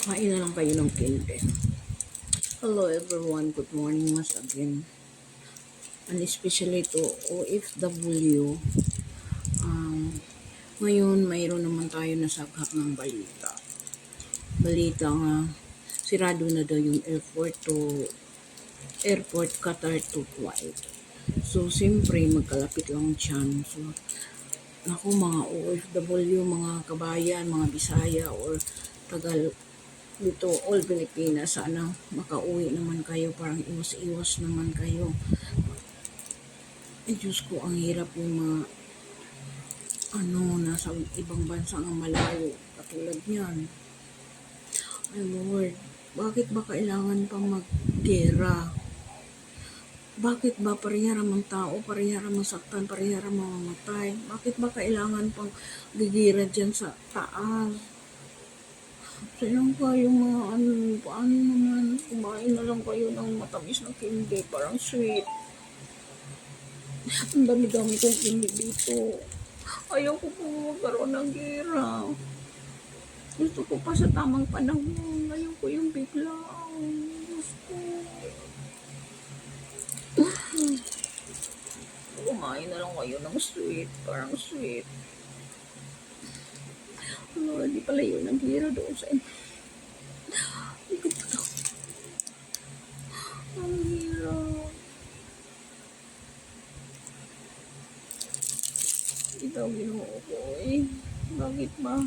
Kain na lang kayo ng kinde. Hello everyone, good morning once again. And especially to OFW. Ngayon, mayroon naman tayo nasaghap ng balita. Balita nga, sirado na daw yung airport Qatar to Kuwait. So, siyempre, magkalapit lang dyan. So, ako mga OFW, mga kabayan, mga Bisaya, or Tagal, dito all Pilipinas, sana makauwi naman kayo, parang iwas-iwas naman kayo. Diyos ko, ang hirap yung mga nasa ibang bansa ng malayo katulad niyan. Ay Lord, bakit ba kailangan pang maggera? Bakit ba parehara mang tao, parehara masaktan, parehara mamamatay? Bakit ba kailangan pang gigira dyan sa taas? Sayang kayo mga paano naman, kumain na lang kayo ng matamis na candy, parang sweet. Ang dami-dami kong candy dito. Ayaw ko po magkaroon ng gira. Gusto ko pa sa tamang panahon. Ayaw ko yung biglang. Gusto. Kumain na lang kayo ng sweet, parang sweet. Lord, di pala yun ang gira doon sa inyo. Ang hirap. Ikaw, Ginoo ko eh. Bakit ba?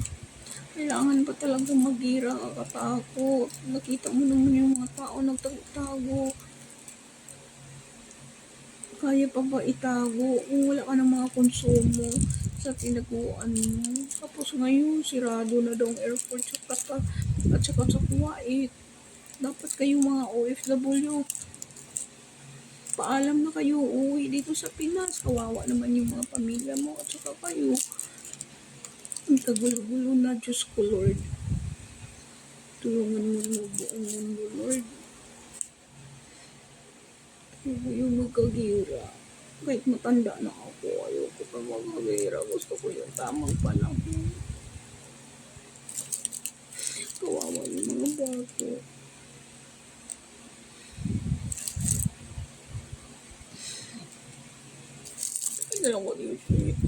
Kailangan pa talaga magira, kakatakot. Nakita mo naman yung mga tao nagtago-tago. Kaya pa ba itago kung wala ka ng mga konsumo sa tinaguan mo? Tapos ngayon, sirado na daw ang airport sa Qatar at saka sa Kuwait. Dapat kayo mga OFW, paalam na kayo, uwi dito sa Pinas. Kawawa naman yung mga pamilya mo at saka kayo. Ang tagulo-gulo na, Diyos ko Lord. Tulungan mo na buong mundo, Lord. Ayoko yung magkagira. Kahit matanda na ako, ayoko pa magkagira. Gusto ko yung tamang panahon. Kawawa yung mga bata. Ay, nalang ko yung sweet.